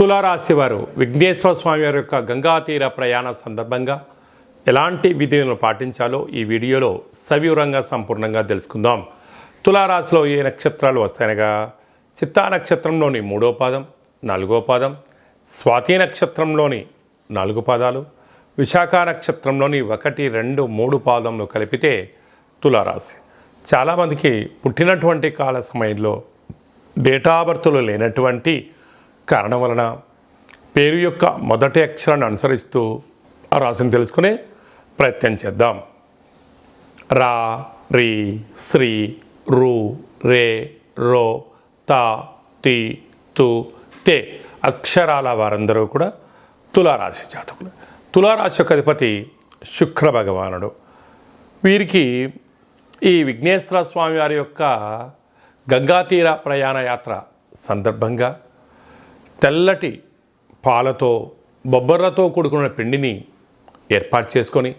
తులారాశి వారు విఘ్నేశ్వర స్వామి వారి యొక్క గంగా తీర ప్రయాణ సందర్భంగా ఎలాంటి విధులను పాటించాలో ఈ వీడియోలో సవివరంగా సంపూర్ణంగా తెలుసుకుందాం. తులారాశిలో ఏ నక్షత్రాలు వస్తాయనగా చిత్తా నక్షత్రంలోని 3వ పాదం, 4వ పాదం, స్వాతి నక్షత్రంలోని 4 పాదాలు, విశాఖ నక్షత్రంలోని 1, 2, 3 పాదములు కలిపితే తులారాశి. చాలామందికి పుట్టినటువంటి కాల సమయంలో డేటా బర్త్లు లేనటువంటి కారణం వలన పేరు యొక్క మొదటి అక్షరాన్ని అనుసరిస్తూ ఆ రాశిని తెలుసుకునే ప్రయత్నం చేద్దాం. రా, రి, శ్రీ, రు, రే, రో, తా, తి, తు, తే అక్షరాల వారందరూ కూడా తులారాశి జాతకులు. తులారాశి యొక్క అధిపతి శుక్ర భగవానుడు. వీరికి ఈ విఘ్నేశ్వర స్వామి వారి యొక్క గంగాతీర ప్రయాణ యాత్ర సందర్భంగా తెల్లటి పాలతో బొబ్బర్లతో కూడుకున్న పిండిని ఏర్పాటు చేసుకొని,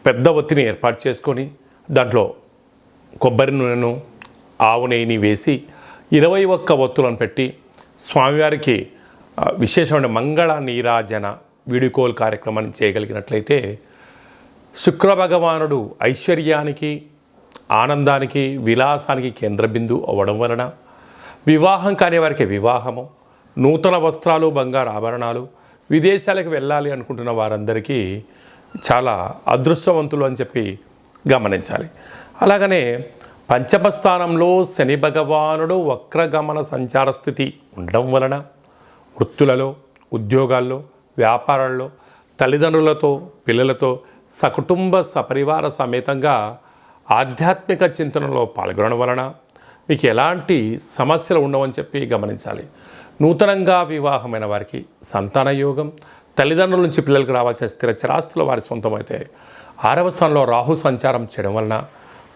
పెద్ద ఒత్తిని ఏర్పాటు చేసుకొని, దాంట్లో కొబ్బరి నూనెను, ఆవు నెయ్యిని వేసి 21 ఒత్తులను పెట్టి స్వామివారికి విశేషమైన మంగళ నీరాజన వీడుకోలు కార్యక్రమాన్ని చేయగలిగినట్లయితే శుక్ర భగవానుడు ఐశ్వర్యానికి, ఆనందానికి, విలాసానికి కేంద్రబిందు అవ్వడం వలన వివాహం కాని వారికి వివాహము, నూతన వస్త్రాలు, బంగారు ఆభరణాలు, విదేశాలకు వెళ్ళాలి అనుకుంటున్న వారందరికీ చాలా అదృష్టవంతులు అని చెప్పి గమనించాలి. అలాగనే పంచమ స్థానంలో శని భగవానుడు వక్రగమన సంచార స్థితి ఉండడం వలన వృత్తులలో, ఉద్యోగాల్లో, వ్యాపారాల్లో తల్లిదండ్రులతో, పిల్లలతో సకుటుంబ సపరివార సమేతంగా ఆధ్యాత్మిక చింతనలో పాల్గొనడం వలన మీకు ఎలాంటి సమస్యలు ఉండవని చెప్పి గమనించాలి. నూతనంగా వివాహమైన వారికి సంతాన యోగం, తల్లిదండ్రుల నుంచి పిల్లలకు రావాల్సిన స్థిర చిరాస్తులు వారి సొంతమైతే 6వ స్థానంలో రాహు సంచారం చేయడం వలన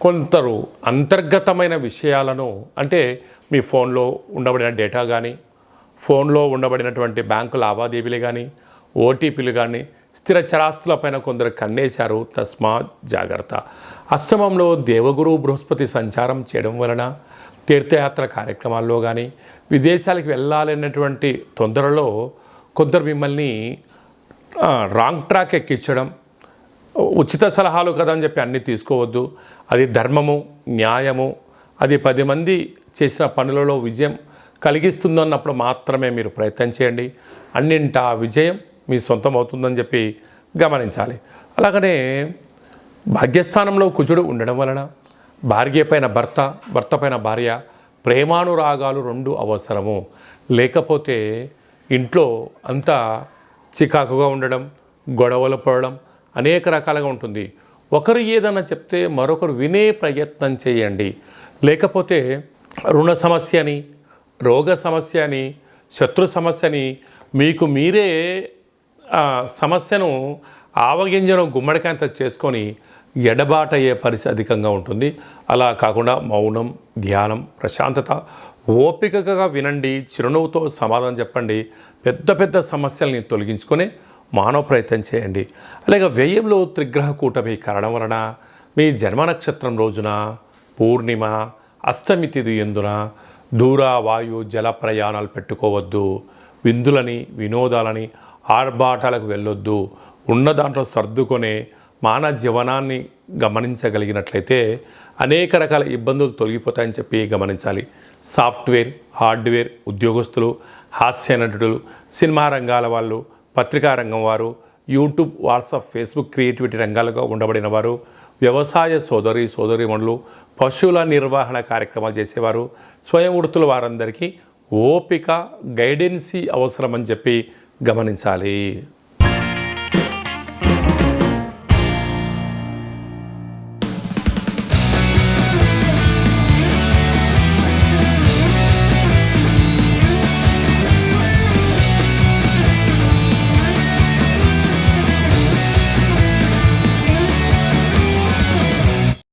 కొందరు అంతర్గతమైన విషయాలను, అంటే మీ ఫోన్లో ఉండబడిన డేటా కానీ, ఫోన్లో ఉండబడినటువంటి బ్యాంకు లావాదేవీలు కానీ, ఓటీపీలు కానీ, స్థిర చరాస్తులపైన కొందరు కన్నేశారు. తస్మాత్ జాగ్రత్త. అష్టమంలో దేవగురు బృహస్పతి సంచారం చేయడం వలన తీర్థయాత్ర కార్యక్రమాల్లో కానీ, విదేశాలకు వెళ్ళాలనేటువంటి తొందరలో కొందరు మిమ్మల్ని రాంగ్ ట్రాక్ ఎక్కించడం, ఉచిత సలహాలు కదా అని చెప్పి అన్నీ తీసుకోవద్దు. అది ధర్మము, న్యాయము, అది 10 మంది చేసిన పనులలో విజయం కలిగిస్తుందన్నప్పుడు మాత్రమే మీరు ప్రయత్నం చేయండి. అన్నింటా విజయం మీ సొంతం అవుతుందని చెప్పి గమనించాలి. అలాగనే భాగ్యస్థానంలో కుజుడు ఉండడం వలన భార్య పైన భర్త, భర్త పైన భార్య, ప్రేమానురాగాలు 2 అవసరము. లేకపోతే ఇంట్లో అంతా చికాకుగా ఉండడం, గొడవలు పడడం అనేక రకాలుగా ఉంటుంది. ఒకరు ఏదన్నా చెప్తే మరొకరు వినే ప్రయత్నం చేయండి. లేకపోతే రుణ సమస్యని, రోగ సమస్యని, శత్రు సమస్యని మీకు మీరే సమస్యను ఆవగింజను గుమ్మడికాయంత చేసుకొని ఎడబాటయ్యే పరిస్థితి అధికంగా ఉంటుంది. అలా కాకుండా మౌనం, ధ్యానం, ప్రశాంతత, ఓపికగా వినండి, చిరునవ్వుతో సమాధానం చెప్పండి. పెద్ద పెద్ద సమస్యల్ని తొలగించుకొని మానవ ప్రయత్నం చేయండి. అలాగే వ్యయంలో త్రిగ్రహ కూటమి కారణం వలన మీ జన్మ నక్షత్రం రోజున పూర్ణిమ, అష్టమి తిథి ఎందున దూర, వాయు, జల ప్రయాణాలు పెట్టుకోవద్దు. విందులని, వినోదాలని, ఆర్భాటాలకు వెళ్ళొద్దు. ఉన్న దాంట్లో సర్దుకొనే మానవ జీవనాన్ని గమనించగలిగినట్లయితే అనేక రకాల ఇబ్బందులు తొలగిపోతాయని చెప్పి గమనించాలి. సాఫ్ట్వేర్, హార్డ్వేర్ ఉద్యోగస్తులు, హాస్య నటులు, సినిమా రంగాల వాళ్ళు, పత్రికా రంగం వారు, యూట్యూబ్, వాట్సాప్, ఫేస్బుక్ క్రియేటివిటీ రంగాలుగా ఉండబడిన వారు, వ్యవసాయ సోదరీమణులు, పశువుల నిర్వహణ కార్యక్రమాలు చేసేవారు, స్వయం వృత్తుల వారందరికీ ఓపిక, గైడెన్సీ అవసరమని చెప్పి గమనించాలి.